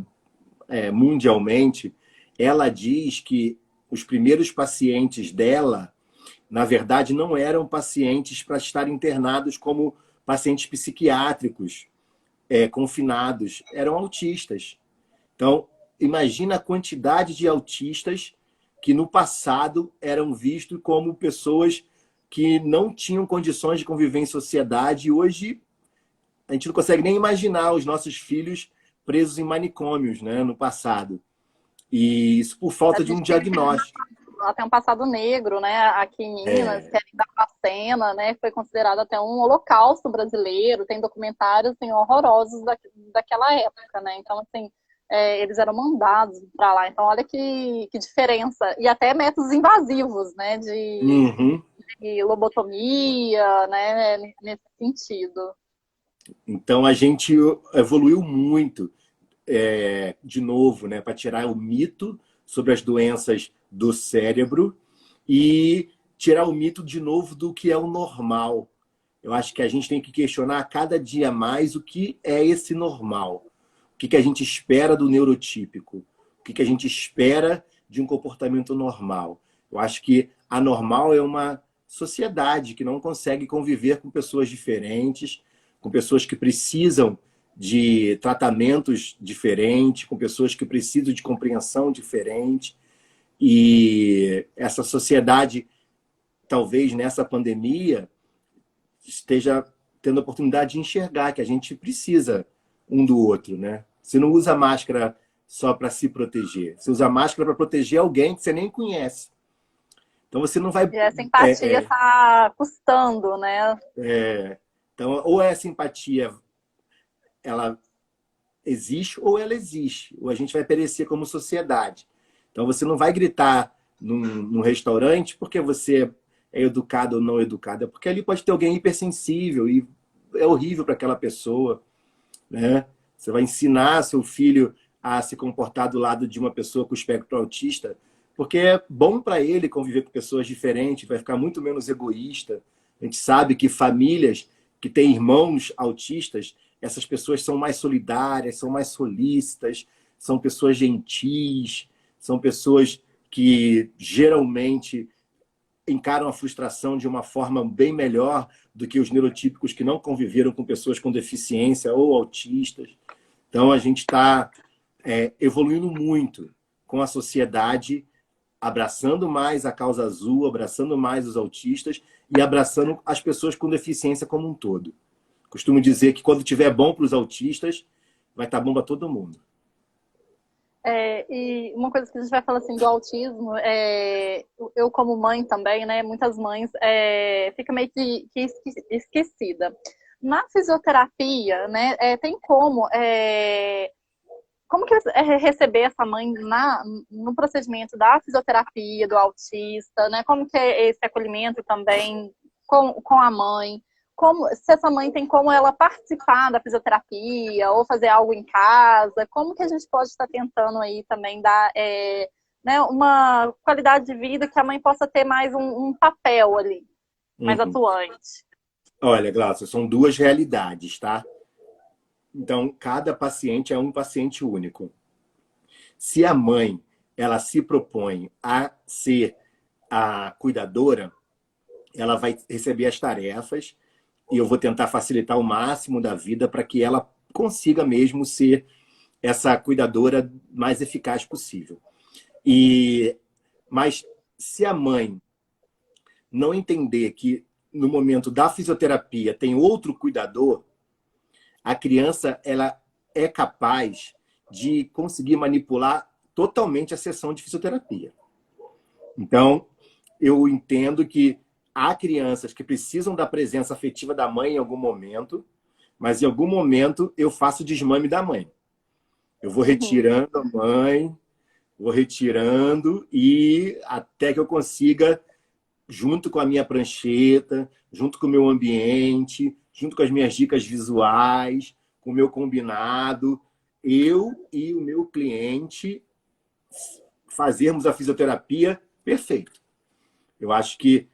B: mundialmente, ela diz que os primeiros pacientes dela, na verdade, não eram pacientes para estar internados como pacientes psiquiátricos confinados, eram autistas. Então, imagina a quantidade de autistas que no passado eram vistos como pessoas que não tinham condições de conviver em sociedade, e hoje a gente não consegue nem imaginar os nossos filhos presos em manicômios, né, no passado. E isso por falta de um diagnóstico.
A: Ela tem um passado negro, né, aqui em Minas, que é da Barbacena, né, foi considerado até um holocausto brasileiro, tem documentários assim, horrorosos daquela época, né, então assim, eles eram mandados para lá, então olha que diferença, e até métodos invasivos, né, de lobotomia, né, nesse sentido.
B: Então a gente evoluiu muito, de novo, né, para tirar o mito sobre as doenças do cérebro e tirar o mito de novo do que é o normal. Eu acho que a gente tem que questionar cada dia mais o que é esse normal. O que a gente espera do neurotípico? O que a gente espera de um comportamento normal? Eu acho que a normal é uma sociedade que não consegue conviver com pessoas diferentes, com pessoas que precisam de tratamentos diferentes, com pessoas que precisam de compreensão diferente. E essa sociedade, talvez nessa pandemia, esteja tendo a oportunidade de enxergar que a gente precisa um do outro, né? Você não usa máscara só para se proteger. Você usa máscara para proteger alguém que você nem conhece. Então você não vai...
A: E essa empatia está custando, né?
B: Então, ou a simpatia, ela existe ou ela existe. Ou a gente vai perecer como sociedade. Então você não vai gritar num restaurante porque você é educado ou não educado. É porque ali pode ter alguém hipersensível e é horrível para aquela pessoa, né? Você vai ensinar seu filho a se comportar do lado de uma pessoa com espectro autista, porque é bom para ele conviver com pessoas diferentes, vai ficar muito menos egoísta. A gente sabe que famílias que têm irmãos autistas, essas pessoas são mais solidárias, são mais solícitas, são pessoas gentis, são pessoas que geralmente encaram a frustração de uma forma bem melhor do que os neurotípicos que não conviveram com pessoas com deficiência ou autistas. Então, a gente está evoluindo muito com a sociedade, abraçando mais a causa azul, abraçando mais os autistas e abraçando as pessoas com deficiência como um todo. Costumo dizer que quando tiver bom para os autistas, vai estar bom para todo mundo.
A: E uma coisa que a gente vai falar assim do autismo, eu como mãe também, né? Muitas mães fica meio que esquecida. Na fisioterapia, né? Tem como que receber essa mãe no procedimento da fisioterapia do autista, né? Como que é esse acolhimento também com a mãe? Se essa mãe tem como ela participar da fisioterapia ou fazer algo em casa, como que a gente pode estar tentando aí também dar né, uma qualidade de vida que a mãe possa ter mais um papel ali, mais atuante?
B: Olha, Glaucia, são duas realidades, tá? Então, cada paciente é um paciente único. Se a mãe ela se propõe a ser a cuidadora, ela vai receber as tarefas e eu vou tentar facilitar o máximo da vida para que ela consiga mesmo ser essa cuidadora mais eficaz possível. Mas se a mãe não entender que no momento da fisioterapia tem outro cuidador, a criança ela é capaz de conseguir manipular totalmente a sessão de fisioterapia. Então, eu entendo que há crianças que precisam da presença afetiva da mãe em algum momento, mas em algum momento eu faço o desmame da mãe. Eu vou retirando a mãe, vou retirando e até que eu consiga, junto com a minha prancheta, junto com o meu ambiente, junto com as minhas dicas visuais, com o meu combinado, eu e o meu cliente fazermos a fisioterapia perfeito. Eu acho que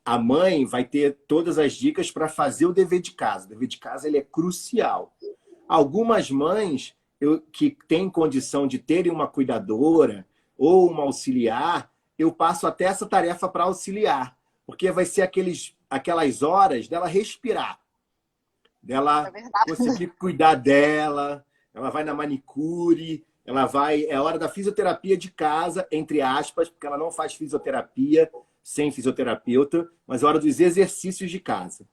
B: a mãe vai ter todas as dicas para fazer o dever de casa. O dever de casa ele é crucial. Algumas mães que têm condição de terem uma cuidadora ou uma auxiliar, eu passo até essa tarefa para auxiliar, porque vai ser aquelas horas dela respirar, dela conseguir cuidar dela, ela vai na manicure, é hora da fisioterapia de casa, entre aspas, porque ela não faz fisioterapia sem fisioterapeuta, mas é hora dos exercícios de casa.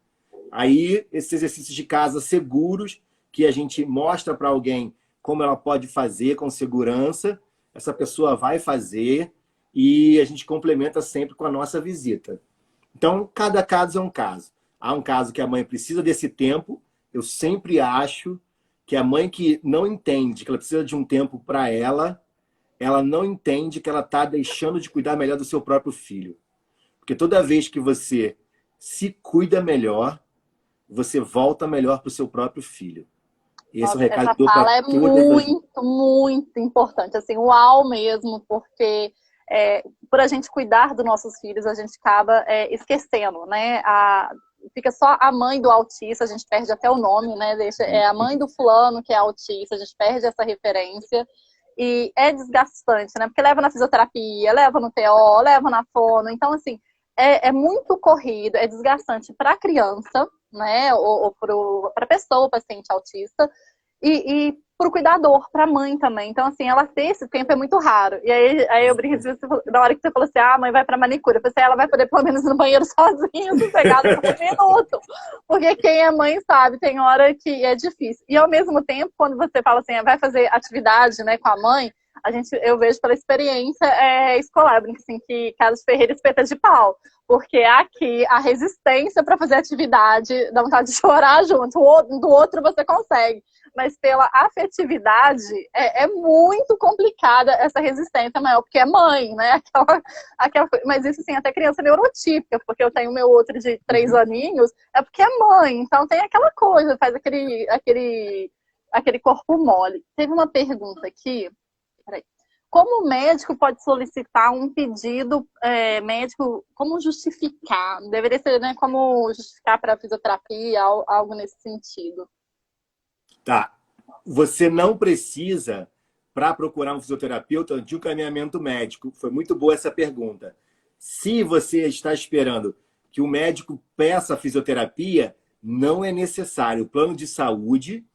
B: Aí, esses exercícios de casa seguros, que a gente mostra para alguém como ela pode fazer com segurança, essa pessoa vai fazer e a gente complementa sempre com a nossa visita. Então, cada caso é um caso. Há um caso que a mãe precisa desse tempo, eu sempre acho que a mãe que não entende que ela precisa de um tempo para ela não entende que ela está deixando de cuidar melhor do seu próprio filho. Porque toda vez que você se cuida melhor, você volta melhor para o seu próprio filho. Esse é o recado
A: Essa
B: que eu dou
A: fala
B: para
A: é
B: todas as...
A: muito importante, assim, uau mesmo, porque por a gente cuidar dos nossos filhos, a gente acaba esquecendo, né? Fica só a mãe do autista, a gente perde até o nome, né? É a mãe do fulano que é autista, a gente perde essa referência. E é desgastante, né? Porque leva na fisioterapia, leva no TO, leva na fono. Então, assim, é muito corrido, é desgastante para a criança, né? Ou para a pessoa, o paciente autista. e para o cuidador, para a mãe também. Então, assim, ela ter esse tempo é muito raro. E aí eu brinco, na hora que você falou assim, ah, a mãe vai para manicure, eu pensei, ela vai poder pelo menos ir no banheiro sozinha, sossegada por 1 minuto. Porque quem é mãe sabe, tem hora que é difícil. E ao mesmo tempo, quando você fala assim, vai fazer atividade, né, com a mãe, eu vejo pela experiência escolar, eu brinco assim, que Carlos Ferreira espeta de pau. Porque aqui a resistência para fazer atividade dá vontade de chorar junto. Do outro você consegue. Mas pela afetividade é muito complicada essa resistência maior, porque é mãe, né? Mas isso assim, até criança neurotípica, porque eu tenho meu outro de 3 aninhos, é porque é mãe. Então tem aquela coisa, faz aquele corpo mole. Teve uma pergunta aqui. Peraí. Como o médico pode solicitar um pedido médico, como justificar? Deveria ser, né, como justificar para a fisioterapia, algo nesse sentido.
B: Tá. Você não precisa, para procurar um fisioterapeuta, de um encaminhamento médico. Foi muito boa essa pergunta. Se você está esperando que o médico peça fisioterapia, não é necessário. O plano de saúde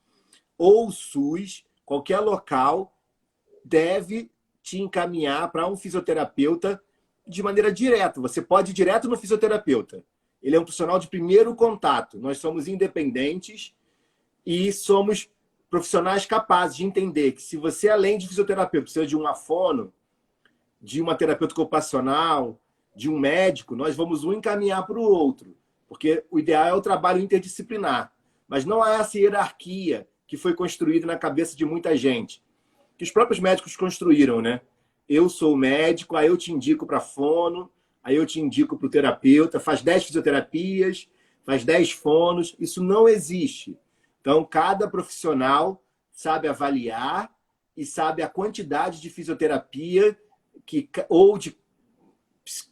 B: ou o SUS, qualquer local, deve te encaminhar para um fisioterapeuta de maneira direta. Você pode ir direto no fisioterapeuta. Ele é um profissional de primeiro contato. Nós somos independentes e somos profissionais capazes de entender que se você, além de fisioterapeuta, precisa de uma fono, de uma terapeuta ocupacional, de um médico, nós vamos um encaminhar para o outro. Porque o ideal é o trabalho interdisciplinar. Mas não há essa hierarquia que foi construída na cabeça de muita gente. Que os próprios médicos construíram, né? Eu sou médico, aí eu te indico para fono, aí eu te indico para o terapeuta, faz 10 fisioterapias, faz 10 fonos. Isso não existe. Então, cada profissional sabe avaliar e sabe a quantidade de fisioterapia ou de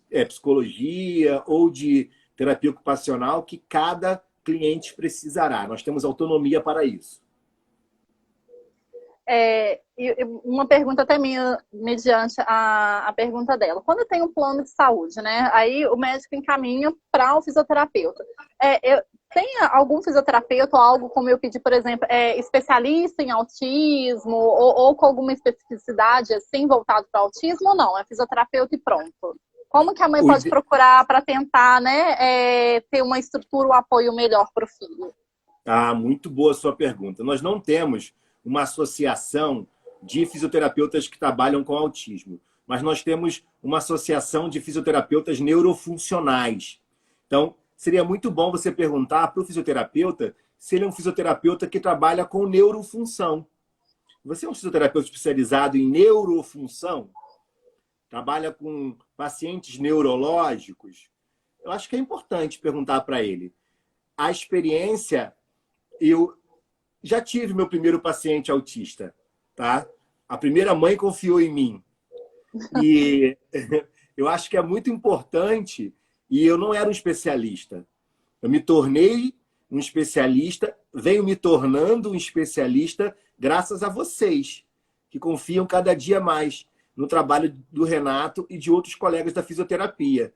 B: psicologia ou de terapia ocupacional que cada cliente precisará. Nós temos autonomia para isso.
A: Uma pergunta até minha, mediante a pergunta dela. Quando tem um plano de saúde, né? Aí o médico encaminha para o fisioterapeuta. Tem algum fisioterapeuta ou algo, como eu pedi, por exemplo, especialista em autismo ou com alguma especificidade assim, voltado para autismo ou não? É fisioterapeuta e pronto. Como que a mãe pode procurar para tentar, né, ter uma estrutura, um apoio melhor para o filho?
B: Ah, muito boa a sua pergunta. Nós não temos uma associação de fisioterapeutas que trabalham com autismo, mas nós temos uma associação de fisioterapeutas neurofuncionais. Então, seria muito bom você perguntar para o fisioterapeuta se ele é um fisioterapeuta que trabalha com neurofunção. Você é um fisioterapeuta especializado em neurofunção? Trabalha com pacientes neurológicos? Eu acho que é importante perguntar para ele. A experiência, eu já tive meu primeiro paciente autista, tá? A primeira mãe confiou em mim. E eu acho que é muito importante, e eu não era um especialista. Eu me tornei um especialista, venho me tornando um especialista graças a vocês, que confiam cada dia mais no trabalho do Renato e de outros colegas da fisioterapia.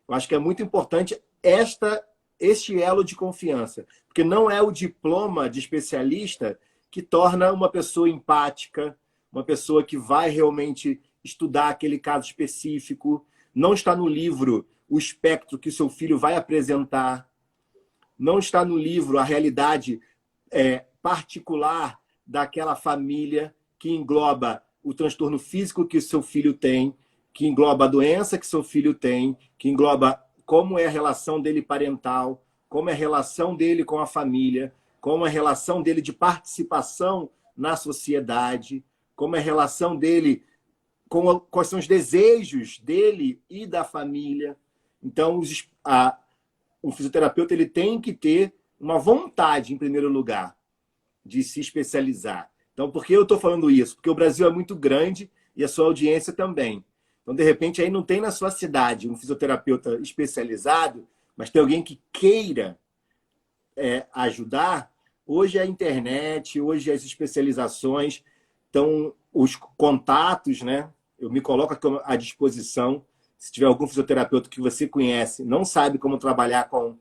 B: Eu acho que é muito importante este elo de confiança, porque não é o diploma de especialista que torna uma pessoa empática, uma pessoa que vai realmente estudar aquele caso específico. Não está no livro o espectro que o seu filho vai apresentar. Não está no livro a realidade particular daquela família que engloba o transtorno físico que o seu filho tem, que engloba a doença que seu filho tem, que engloba como é a relação dele parental, como é a relação dele com a família, como é a relação dele de participação na sociedade, como é a relação dele com quais são os desejos dele e da família. Então, o fisioterapeuta ele tem que ter uma vontade, em primeiro lugar, de se especializar. Então, por que eu estou falando isso? Porque o Brasil é muito grande e a sua audiência também. Então, de repente, aí não tem na sua cidade um fisioterapeuta especializado, mas tem alguém que queira ajudar. Hoje a internet, hoje as especializações, então os contatos, né? Eu me coloco aqui à disposição. Se tiver algum fisioterapeuta que você conhece, não sabe como trabalhar com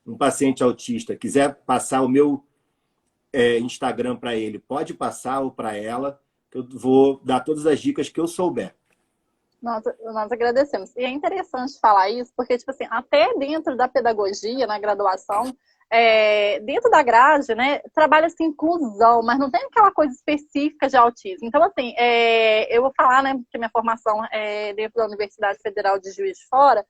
B: um paciente autista, quiser passar o meu Instagram para ele, pode passar ou para ela, que eu vou dar todas as dicas que eu souber.
A: Nós agradecemos. E é interessante falar isso, porque, tipo assim, até dentro da pedagogia, na graduação, dentro da grade, né, trabalha-se inclusão, mas não tem aquela coisa específica de autismo. Então, assim, eu vou falar, né, que minha formação é dentro da Universidade Federal de Juiz de Fora,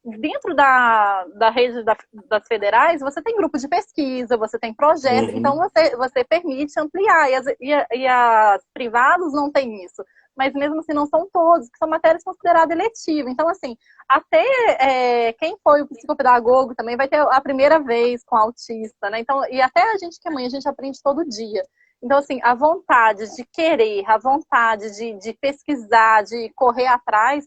A: dentro da rede das federais, você tem grupo de pesquisa, você tem projeto, então você permite ampliar, e as privadas não têm isso. Mas mesmo assim não são todos, que são matérias consideradas eletivas. Então, assim, até quem foi o psicopedagogo também vai ter a primeira vez com autista, né? Então, e até a gente que é mãe, a gente aprende todo dia. Então, assim, a vontade de querer, a vontade de pesquisar, de correr atrás,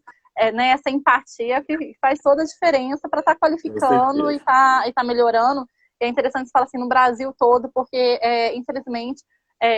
A: né, essa empatia que faz toda a diferença para estar qualificando e tá melhorando. E é interessante você falar assim, no Brasil todo, porque, infelizmente,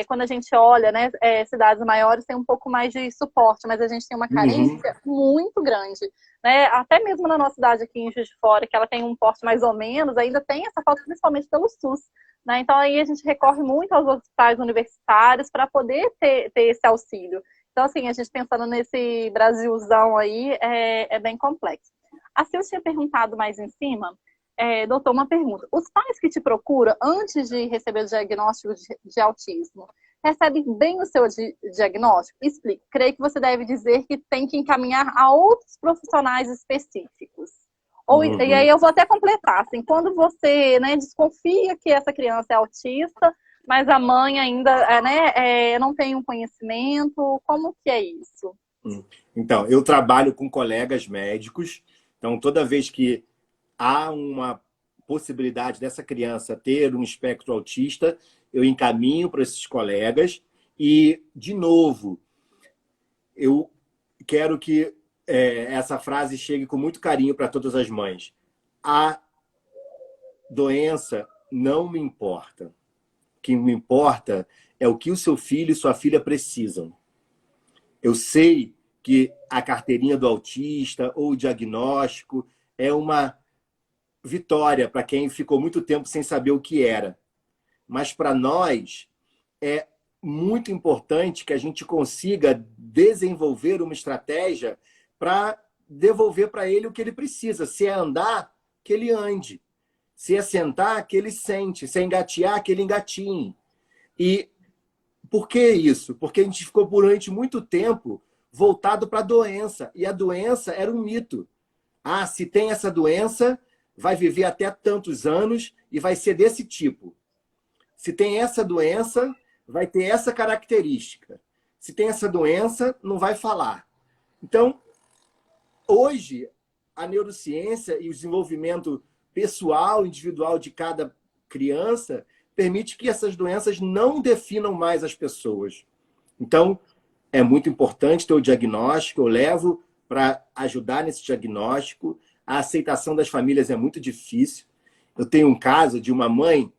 A: quando a gente olha, né, cidades maiores tem um pouco mais de suporte, mas a gente tem uma carência muito grande, né? Até mesmo na nossa cidade aqui em Juiz de Fora, que ela tem um porte mais ou menos, ainda tem essa falta principalmente pelo SUS, né? Então aí a gente recorre muito aos hospitais universitários para poder ter esse auxílio. Então, assim, a gente pensando nesse Brasilzão aí, é bem complexo. Assim, eu tinha perguntado mais em cima, doutor, uma pergunta. Os pais que te procuram antes de receber o diagnóstico de autismo, recebem bem o seu diagnóstico? Explique. Creio que você deve dizer que tem que encaminhar a outros profissionais específicos. E aí eu vou até completar. Assim, quando você, né, desconfia que essa criança é autista, mas a mãe ainda não tem um conhecimento, como que é isso?
B: Então, eu trabalho com colegas médicos, então toda vez que há uma possibilidade dessa criança ter um espectro autista, eu encaminho para esses colegas e, de novo, eu quero que essa frase chegue com muito carinho para todas as mães. A doença não me importa. O que me importa é o que o seu filho e sua filha precisam. Eu sei que a carteirinha do autista ou o diagnóstico é uma vitória para quem ficou muito tempo sem saber o que era. Mas para nós é muito importante que a gente consiga desenvolver uma estratégia para devolver para ele o que ele precisa. Se é andar, que ele ande. Se é sentar, que ele sente. Se é engatear, que ele engatinhe. E por que isso? Porque a gente ficou durante muito tempo voltado para a doença. E a doença era um mito. Ah, se tem essa doença, vai viver até tantos anos e vai ser desse tipo. Se tem essa doença, vai ter essa característica. Se tem essa doença, não vai falar. Então, hoje, a neurociência e o desenvolvimento pessoal, individual de cada criança permite que essas doenças não definam mais as pessoas. Então, é muito importante ter o diagnóstico, eu levo para ajudar nesse diagnóstico. A aceitação das famílias é muito difícil. Eu tenho um caso de uma mãe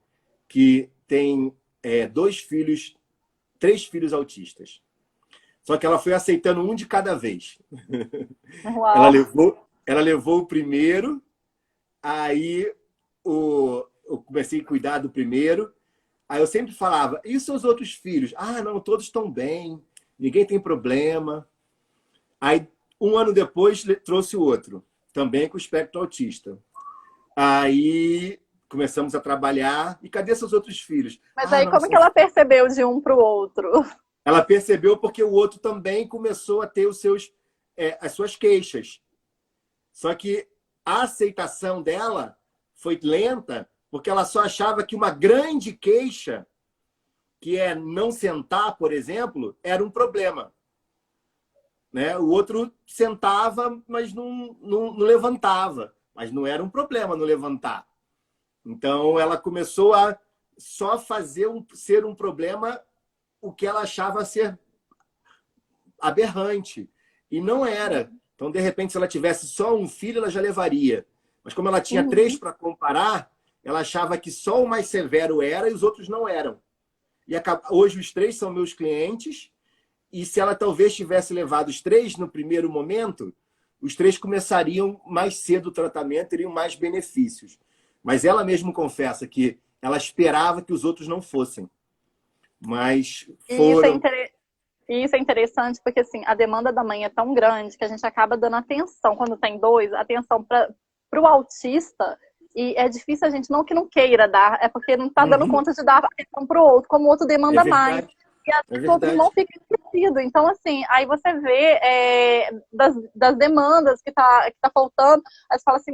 B: que tem 3 filhos autistas. Só que ela foi aceitando um de cada vez.
A: Uau.
B: Ela levou o primeiro, aí eu comecei a cuidar do primeiro. Aí eu sempre falava, e seus outros filhos? Ah, não, todos estão bem, ninguém tem problema. Aí, um ano depois, trouxe o outro, também com espectro autista. Aí começamos a trabalhar, e cadê seus outros filhos?
A: Mas aí como que ela percebeu de um para o outro?
B: Ela percebeu porque o outro também começou a ter as suas queixas. Só que a aceitação dela foi lenta, porque ela só achava que uma grande queixa, que é não sentar, por exemplo, era um problema. Né? O outro sentava, mas não levantava. Mas não era um problema não levantar. Então, ela começou a só ser um problema o que ela achava ser aberrante. E não era. Então, de repente, se ela tivesse só um filho, ela já levaria. Mas como ela tinha 3 para comparar, ela achava que só o mais severo era e os outros não eram. E hoje os 3 são meus clientes. E se ela talvez tivesse levado os 3 no primeiro momento, os 3 começariam mais cedo o tratamento, teriam mais benefícios. Mas ela mesma confessa que ela esperava que os outros não fossem. Mas
A: E
B: foram.
A: isso é interessante porque, assim, a demanda da mãe é tão grande que a gente acaba dando atenção, quando tem dois, atenção para o autista, e é difícil a gente, não que não queira dar, é porque não está dando
B: Uhum.
A: conta de dar atenção para o outro, como o outro
B: É
A: demanda mais.
B: verdade,
A: E às
B: é
A: vezes o outro irmão
B: verdade.
A: fica esquecido. Então, assim, aí você vê das demandas que tá faltando, aí você fala assim,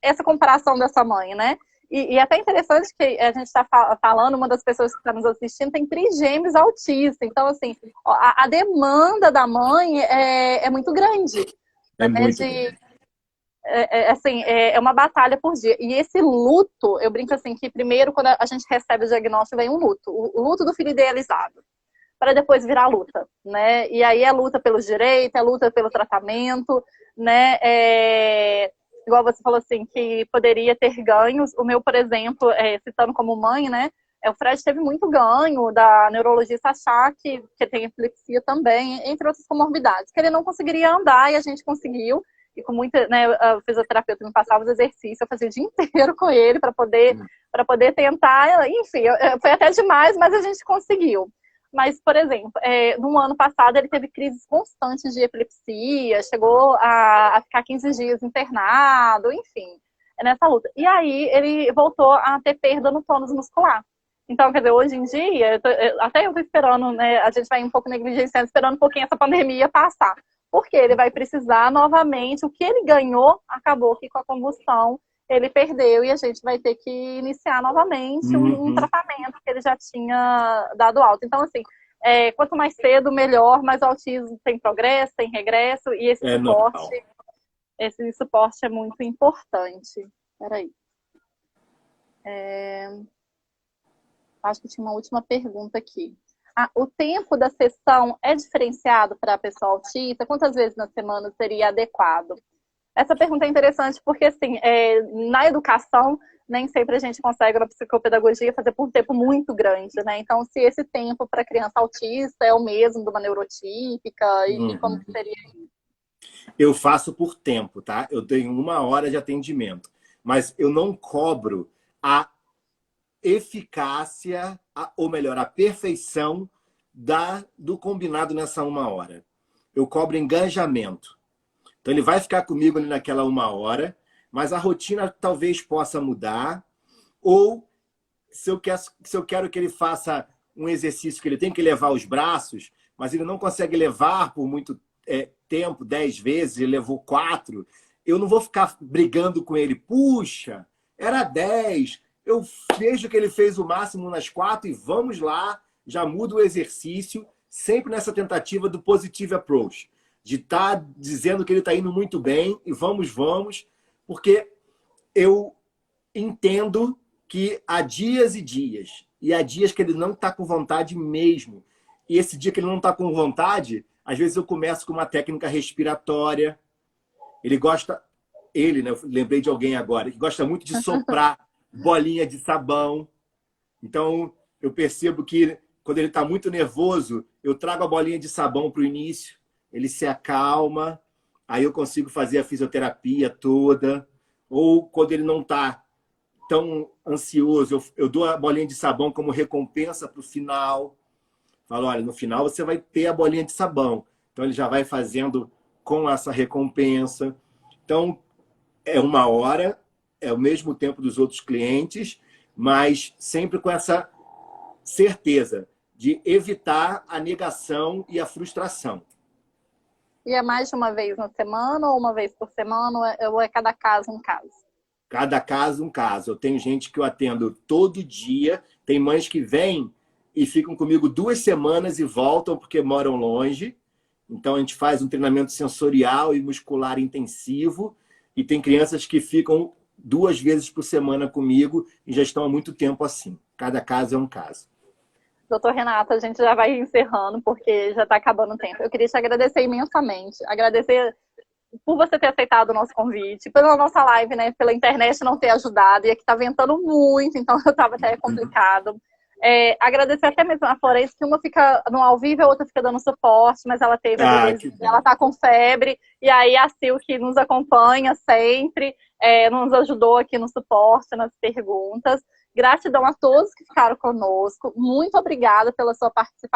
A: essa comparação dessa mãe, né? E é até interessante que a gente está falando, uma das pessoas que está nos assistindo tem trigêmeos autistas. Então, assim, a demanda da mãe é muito grande.
B: É
A: Né?
B: muito grande.
A: Assim, é uma batalha por dia. E esse luto, eu brinco assim, que primeiro, quando a gente recebe o diagnóstico, vem um luto. O luto do filho idealizado. Para depois virar luta, né? E aí é luta pelos direitos, é luta pelo tratamento, né? Igual você falou assim, que poderia ter ganhos. O meu, por exemplo, citando como mãe, né? O Fred teve muito ganho da neurologista achar que tem epilepsia também, entre outras comorbidades, que ele não conseguiria andar e a gente conseguiu. E com muita, né, a fisioterapeuta me passava os exercícios, eu fazia o dia inteiro com ele para poder tentar, enfim, foi até demais, mas a gente conseguiu. Mas, por exemplo, no ano passado ele teve crises constantes de epilepsia, chegou a ficar 15 dias internado, enfim, nessa luta. E aí ele voltou a ter perda no tônus muscular. Então, quer dizer, hoje em dia, até eu tô esperando, né, a gente vai um pouco negligenciando, esperando um pouquinho essa pandemia passar. Porque ele vai precisar novamente, o que ele ganhou, acabou que com a combustão ele perdeu e a gente vai ter que iniciar novamente um
B: Uhum.
A: tratamento que ele já tinha dado alta. Então, assim, quanto mais cedo, melhor, mas o autismo tem progresso, tem regresso, e
B: É normal.
A: esse suporte é muito importante. Peraí. Acho que tinha uma última pergunta aqui. O tempo da sessão é diferenciado para a pessoa autista? Quantas vezes na semana seria adequado? Essa pergunta é interessante porque, assim, na educação, nem sempre a gente consegue, na psicopedagogia, fazer por um tempo muito grande, né? Então, se esse tempo para criança autista é o mesmo de uma neurotípica, e como
B: Uhum.
A: que seria?
B: Eu faço por tempo, tá? Eu tenho 1 hora de atendimento, mas eu não cobro a eficácia, ou melhor, a perfeição do combinado nessa 1 hora. Eu cobro engajamento. Então ele vai ficar comigo ali naquela 1 hora, mas a rotina talvez possa mudar, ou se eu quero que ele faça um exercício que ele tem que levar os braços, mas ele não consegue levar por muito tempo, 10 vezes, ele levou 4, eu não vou ficar brigando com ele. Puxa, era 10, eu vejo que ele fez o máximo nas 4 e vamos lá, já muda o exercício, sempre nessa tentativa do positive approach, de estar dizendo que ele está indo muito bem e vamos, porque eu entendo que há dias e dias, e há dias que ele não está com vontade mesmo. E esse dia que ele não está com vontade, às vezes eu começo com uma técnica respiratória. Ele gosta, né? Eu lembrei de alguém agora, que gosta muito de soprar bolinha de sabão. Então, eu percebo que quando ele está muito nervoso, eu trago a bolinha de sabão para o início, ele se acalma, aí eu consigo fazer a fisioterapia toda. Ou quando ele não está tão ansioso, eu dou a bolinha de sabão como recompensa para o final. Falo, olha, no final você vai ter a bolinha de sabão. Então ele já vai fazendo com essa recompensa. Então, é 1 hora, é o mesmo tempo dos outros clientes, mas sempre com essa certeza de evitar a negação e a frustração.
A: E é mais de uma vez na semana, ou uma vez por semana, ou é cada caso um caso?
B: Cada caso, um caso. Eu tenho gente que eu atendo todo dia, tem mães que vêm e ficam comigo 2 semanas e voltam porque moram longe. Então, a gente faz um treinamento sensorial e muscular intensivo. E tem crianças que ficam 2 vezes por semana comigo e já estão há muito tempo assim. Cada caso é um caso.
A: Doutor Renato, a gente já vai encerrando, porque já está acabando o tempo. Eu queria te agradecer imensamente. Agradecer por você ter aceitado o nosso convite, pela nossa live, né? Pela internet não ter ajudado. E aqui tá ventando muito, então estava até complicado. Agradecer até mesmo a Florence, que uma fica no ao vivo, a outra fica dando suporte, mas ela teve a
B: Que
A: bebezinha,
B: bom.
A: ela tá com febre, e aí a Sil, que nos acompanha sempre, nos ajudou aqui no suporte, nas perguntas. Gratidão a todos que ficaram conosco. Muito obrigada pela sua participação.